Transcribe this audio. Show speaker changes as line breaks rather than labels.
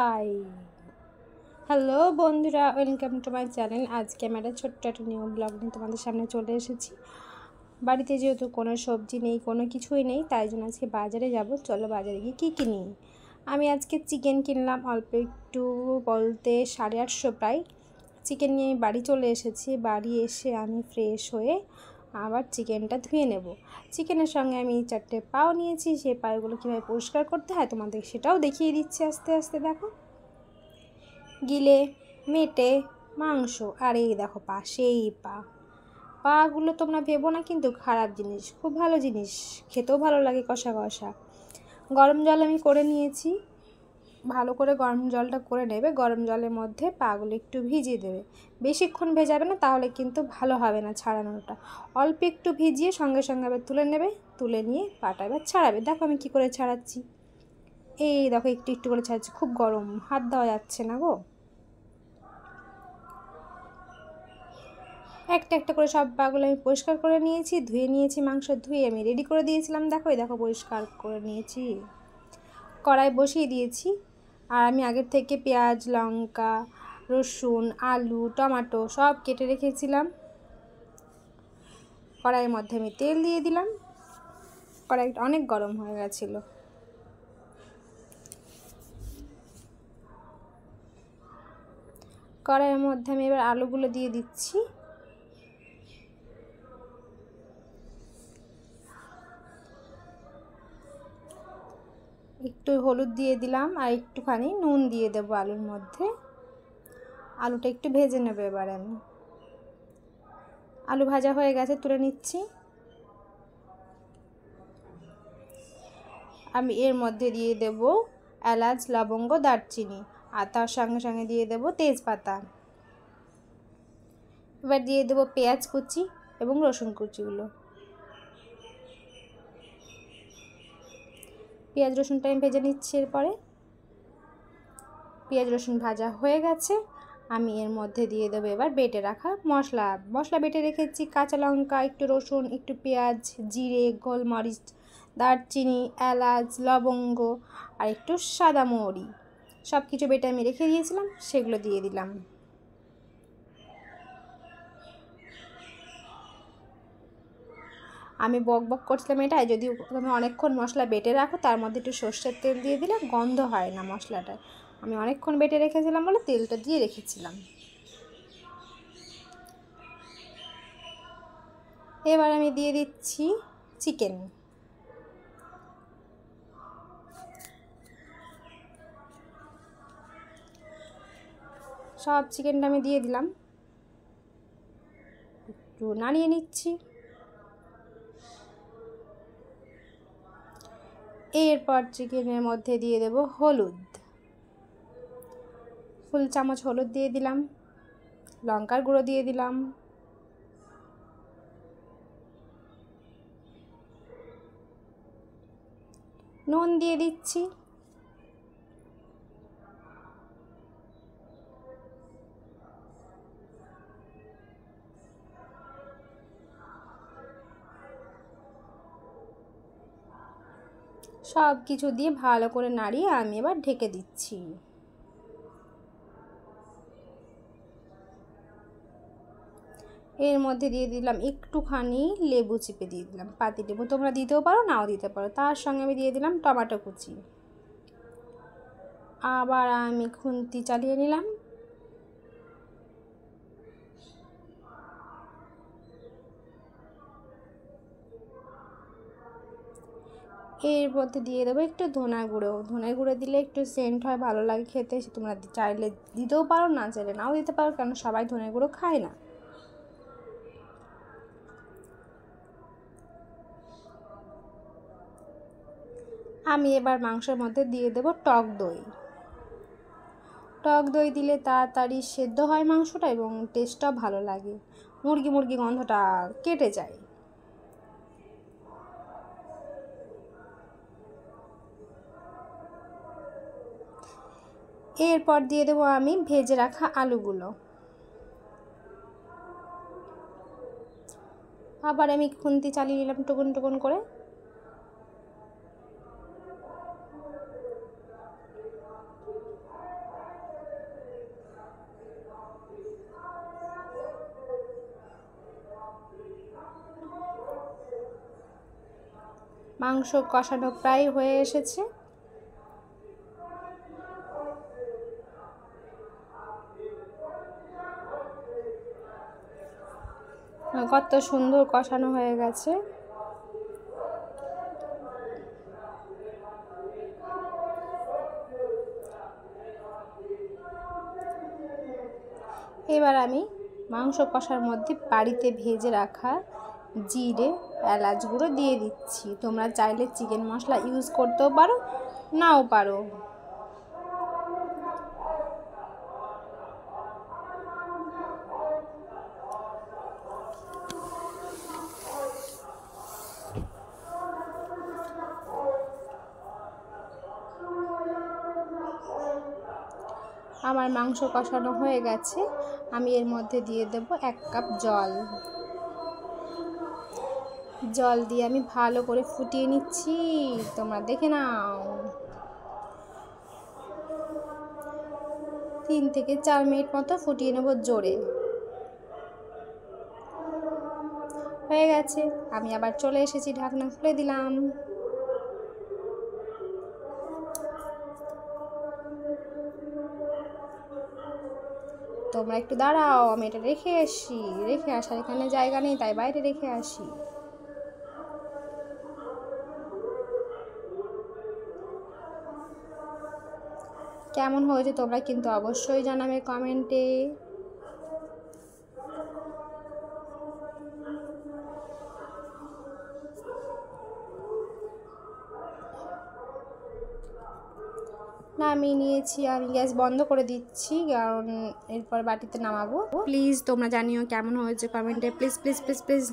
Hi hello বন্ধুরা, welcome to my channel. আজকে আমি একটা ছোট্ট একটা নিউ ব্লগ নিয়ে তোমাদের সামনে চলে এসেছি। বাড়িতে যেহেতু কোনো সবজি নেই, কোনো কিছুই নেই, তাই জন্য আজকে বাজারে যাব। চলো বাজারে গিয়ে কী কিনি। আমি আজকে চিকেন কিনলাম, অল্প একটু বলতে 850 প্রায়। চিকেন নিয়ে আমি বাড়ি চলে এসেছি। বাড়ি এসে আমি ফ্রেশ হয়ে আবার চিকেনটা ধুয়ে নেব। চিকেনের সঙ্গে আমি 4টে পাও নিয়েছি। সেই পাগুলো কীভাবে পরিষ্কার করতে হয় তোমাদের সেটাও দেখিয়ে দিচ্ছি আস্তে আস্তে। দেখো, গিলে মেটে মাংস, আর এই দেখো পা, সেই পাগুলো তোমরা ভেবো না কিন্তু খারাপ জিনিস, খুব ভালো জিনিস, খেতেও ভালো লাগে কষা কষা। গরম জল আমি করে নিয়েছি। ভালো করে গরম জলটা করে নেবে। গরম জলের মধ্যে পাগুলো একটু ভিজিয়ে দেবে। বেশিক্ষণ ভেজাবে না, তাহলে কিন্তু ভালো হবে না ছাড়ানোটা। অল্প একটু ভিজিয়ে সঙ্গে সঙ্গে আবার তুলে নেবে। তুলে নিয়ে পাটা এবার ছাড়াবে। দেখো আমি কী করে ছাড়াচ্ছি। এই দেখো, একটু একটু করে ছাড়াচ্ছি, খুব গরম, হাত দেওয়া যাচ্ছে না গো। একটা একটা করে সব পাগুলো আমি পরিষ্কার করে নিয়েছি, ধুয়ে নিয়েছি। মাংস ধুয়ে আমি রেডি করে দিয়েছিলাম। দেখো, এই দেখো পরিষ্কার করে নিয়েছি। কড়াই বসিয়ে দিয়েছি। আর আমি আগের থেকে পেঁয়াজ, লঙ্কা, রসুন, আলু, টমেটো সব কেটে রেখেছিলাম। কড়াইয়ের মধ্যে আমি তেল দিয়ে দিলাম। কড়াইটা অনেক গরম হয়ে গেছিলো। কড়াইয়ের মধ্যে আমি এবার আলুগুলো দিয়ে দিচ্ছি। একটু হলুদ দিয়ে দিলাম আর একটুখানি নুন দিয়ে দেবো আলুর মধ্যে। আলুটা একটু ভেজে নেবে এবার আমি। আলু ভাজা হয়ে গেছে, তুলে নিচ্ছি। আমি এর মধ্যে দিয়ে দেব এলাচ, লবঙ্গ, দারচিনি, আর তার সঙ্গে সঙ্গে দিয়ে দেব তেজপাতা। এবার দিয়ে দেব পেঁয়াজ কুচি এবং রসুন কুচিগুলো। পেঁয়াজ রসুনটা আমি ভেজে নিচ্ছি। এরপরে পেঁয়াজ রসুন ভাজা হয়ে গেছে। আমি এর মধ্যে দিয়ে দেবো এবার বেটে রাখা মশলা বেটে রেখেছি। কাঁচা লঙ্কা, একটু রসুন, একটু পেঁয়াজ, জিরে, গোলমরিচ, দারচিনি, এলাচ, লবঙ্গ আর একটু সাদা মৌরি, সব কিছু বেটে আমি রেখে দিয়েছিলাম, সেগুলো দিয়ে দিলাম। আমি বক বক করছিলাম এটাই, যদি তুমি অনেকক্ষণ মশলা বেটে রাখো তার মধ্যে একটু সর্ষের তেল দিয়ে দিলে গন্ধ হয় না মশলাটায়। আমি অনেকক্ষণ বেটে রেখেছিলাম বলে তেলটা দিয়ে রেখেছিলাম। এবার আমি দিয়ে দিচ্ছি চিকেন। সব চিকেনটা আমি দিয়ে দিলাম, একটু নাড়িয়ে নিচ্ছি। এরপর চিকেনের মধ্যে দিয়ে দেব হলুদ, ফুল চামচ হলুদ দিয়ে দিলাম। লঙ্কার গুঁড়ো দিয়ে দিলাম। নুন দিয়ে দিচ্ছি। সব কিছু দিয়ে ভালো করে নাড়িয়ে আমি এবার ঢেকে দিচ্ছি। এর মধ্যে দিয়ে দিলাম একটুখানি লেবু চিপে দিয়ে দিলাম, পাতি লেবু, তোমরা দিতেও পারো নাও দিতে পারো। তার সঙ্গে আমি দিয়ে দিলাম টমেটো কুচি। আবার আমি খুন্তি চালিয়ে নিলাম। এর মধ্যে দিয়ে দেবো একটু ধনে গুঁড়ো দিলে একটু সেন্ট হয়, ভালো লাগে খেতে। তোমরা চাইলে দিতেও পারো, না চাইলে নাও দিতে পারো, কারণ সবাই ধনে গুঁড়ো খায় না। আমি এবার মাংসের মধ্যে দিয়ে দেবো টক দই। টক দই দিলে তাড়াতাড়ি সেদ্ধ হয় মাংসটা এবং টেস্টটাও ভালো লাগে, মুরগি গন্ধটা কেটে যায়। এরপর দিয়ে দেবো আমি ভেজে রাখা আলুগুলো। আবার আমি খুন্তি চালিয়ে নিলাম টুকুন টুকুন করে। মাংস কষানো প্রায় হয়ে এসেছে। কত সুন্দর কষানো হয়ে গেছে। এবার আমি মাংস কষার মধ্যে বাড়িতে ভেজে রাখা জিরে, এলাচ গুঁড়ো দিয়ে দিচ্ছি। তোমরা চাইলে চিকেন মশলা ইউজ করতেও পারো, নাও পারো। আমার মাংস কষানো হয়ে গেছে। আমি এর মধ্যে দিয়ে দেব 1 কাপ জল। জল দিয়ে আমি ভালো করে ফুটিয়ে নিচ্ছি, তোমরা দেখে নাও। 3 থেকে 4 মিনিট মতো ফুটিয়ে নেব জোরে। হয়ে গেছে, আমি আবার চলে এসেছি, ঢাকনা খুলে দিলাম। তোমরা একটু দাঁড়াও, আমি এটা রেখে আসার এখানে জায়গা নেই, তাই বাইরে রেখে আসি। কেমন হয়েছে তোমরা কিন্তু অবশ্যই জানাবে কমেন্টে। নামিয়ে নিয়েছি, আমি গ্যাস বন্ধ করে দিচ্ছি, কারণ এরপর বাটিতে নামাবো। প্লিজ তোমরা জানিও কেমন হয়েছে কমেন্টে, প্লিজ প্লিজ প্লিজ প্লিজ।